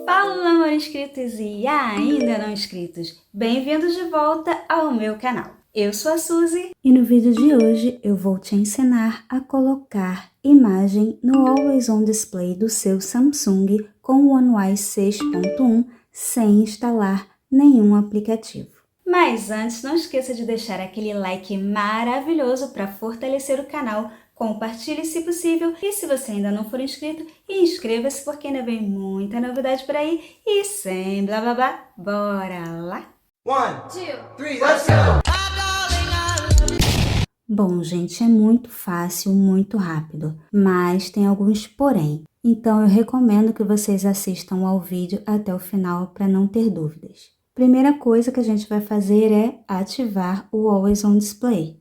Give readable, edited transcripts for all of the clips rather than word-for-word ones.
Fala, amor inscritos e ainda não inscritos! Bem-vindos de volta ao meu canal. Eu sou a Suzy e no vídeo de hoje eu vou te ensinar a colocar imagem no Always On Display do seu Samsung com o One UI 6.1 sem instalar nenhum aplicativo. Mas antes, não esqueça de deixar aquele like maravilhoso para fortalecer o canal. Compartilhe se possível e se você ainda não for inscrito, inscreva-se porque ainda vem muita novidade por aí e sem blá blá blá, bora lá! 1, 2, 3, let's go! Bom, gente, é muito fácil, muito rápido, mas tem alguns porém. Então eu recomendo que vocês assistam ao vídeo até o final para não ter dúvidas. Primeira coisa que a gente vai fazer é ativar o Always On Display.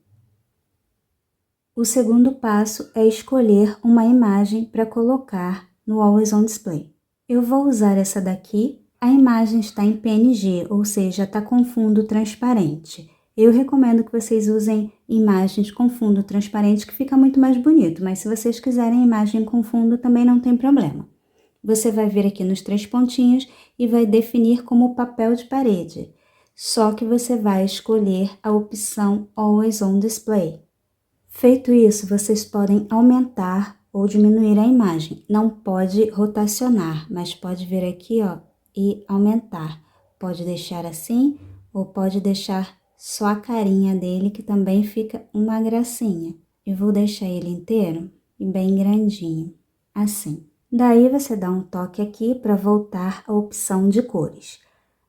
O segundo passo é escolher uma imagem para colocar no Always On Display. Eu vou usar essa daqui. A imagem está em PNG, ou seja, está com fundo transparente. Eu recomendo que vocês usem imagens com fundo transparente, que fica muito mais bonito, mas se vocês quiserem imagem com fundo também não tem problema. Você vai vir aqui nos 3 pontinhos e vai definir como papel de parede. Só que você vai escolher a opção Always On Display. Feito isso, vocês podem aumentar ou diminuir a imagem. Não pode rotacionar, mas pode vir aqui, ó, e aumentar. Pode deixar assim ou pode deixar só a carinha dele, que também fica uma gracinha. Eu vou deixar ele inteiro e bem grandinho, assim. Daí você dá um toque aqui para voltar à opção de cores.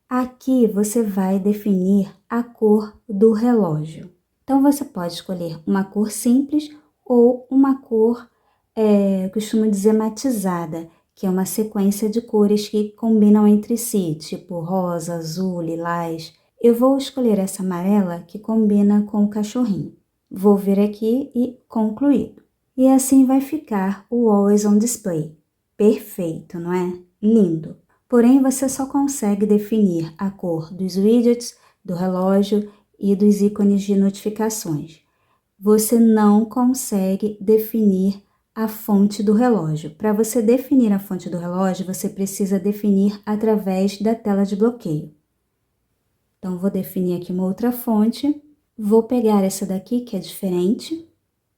Aqui você vai definir a cor do relógio. Então, você pode escolher uma cor simples ou uma cor, eu costumo dizer matizada, que é uma sequência de cores que combinam entre si, tipo rosa, azul, lilás. Eu vou escolher essa amarela que combina com o cachorrinho. Vou vir aqui e concluído. E assim vai ficar o Always On Display. Perfeito, não é? Lindo! Porém, você só consegue definir a cor dos widgets, do relógio e dos ícones de notificações. Você não consegue definir a fonte do relógio. Para você definir a fonte do relógio, você precisa definir através da tela de bloqueio. Então, vou definir aqui uma outra fonte. Vou pegar essa daqui, que é diferente.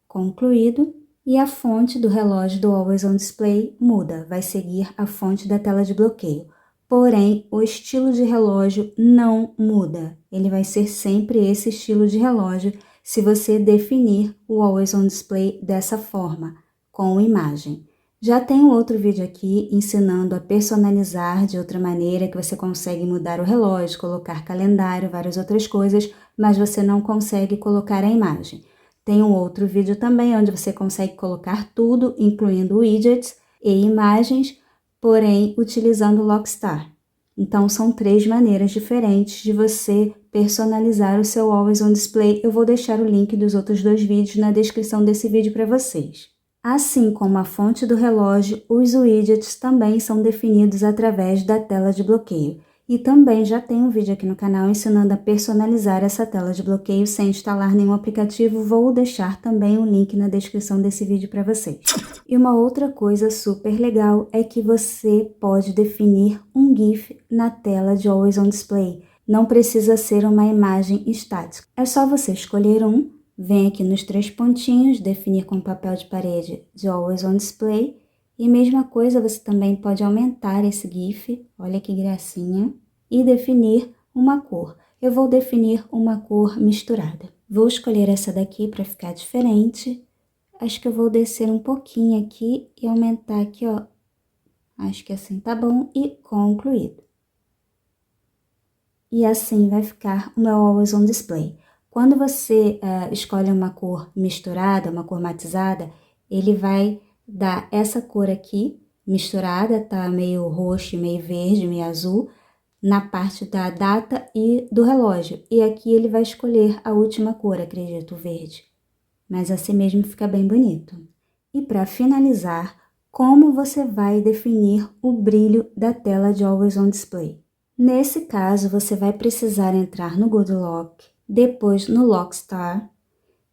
Concluído. E a fonte do relógio do Always On Display muda. Vai seguir a fonte da tela de bloqueio. Porém, o estilo de relógio não muda. Ele vai ser sempre esse estilo de relógio se você definir o Always On Display dessa forma, com imagem. Já tem um outro vídeo aqui ensinando a personalizar de outra maneira, que você consegue mudar o relógio, colocar calendário, várias outras coisas, mas você não consegue colocar a imagem. Tem um outro vídeo também onde você consegue colocar tudo, incluindo widgets e imagens, porém utilizando o Lockstar. Então, são 3 maneiras diferentes de você personalizar o seu Always On Display. Eu vou deixar o link dos outros 2 vídeos na descrição desse vídeo para vocês. Assim como a fonte do relógio, os widgets também são definidos através da tela de bloqueio. E também já tem um vídeo aqui no canal ensinando a personalizar essa tela de bloqueio sem instalar nenhum aplicativo. Vou deixar também o link na descrição desse vídeo para vocês. E uma outra coisa super legal é que você pode definir um GIF na tela de Always On Display. Não precisa ser uma imagem estática. É só você escolher um, vem aqui nos 3 pontinhos, definir com papel de parede de Always On Display. E mesma coisa, você também pode aumentar esse GIF, olha que gracinha, e definir uma cor. Eu vou definir uma cor misturada. Vou escolher essa daqui para ficar diferente. Acho que eu vou descer um pouquinho aqui e aumentar aqui, ó. Acho que assim tá bom e concluído. E assim vai ficar o meu Always On Display. Quando você escolhe uma cor misturada, uma cor matizada, ele vai dar essa cor aqui, misturada, tá meio roxo, meio verde, meio azul, na parte da data e do relógio. E aqui ele vai escolher a última cor, acredito, o verde. mas assim mesmo fica bem bonito. E para finalizar, como você vai definir o brilho da tela de Always On Display? Nesse caso, você vai precisar entrar no Good Lock, depois no Lockstar,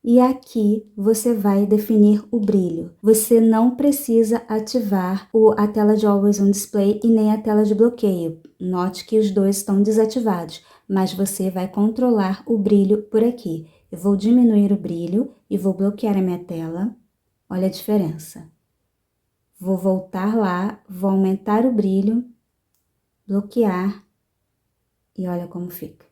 e aqui você vai definir o brilho. Você não precisa ativar a tela de Always On Display e nem a tela de bloqueio. Note que os dois estão desativados, mas você vai controlar o brilho por aqui. Eu vou diminuir o brilho e vou bloquear a minha tela. Olha a diferença. Vou voltar lá, vou aumentar o brilho, bloquear e olha como fica.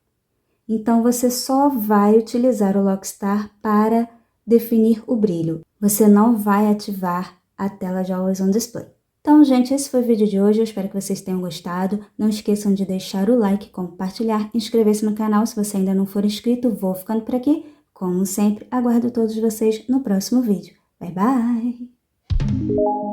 Então, você só vai utilizar o Lockstar para definir o brilho. Você não vai ativar a tela de Always On Display. Então, gente, esse foi o vídeo de hoje. Eu espero que vocês tenham gostado. Não esqueçam de deixar o like, compartilhar, inscrever-se no canal se você ainda não for inscrito. Vou ficando por aqui. Como sempre, aguardo todos vocês no próximo vídeo. Bye, bye!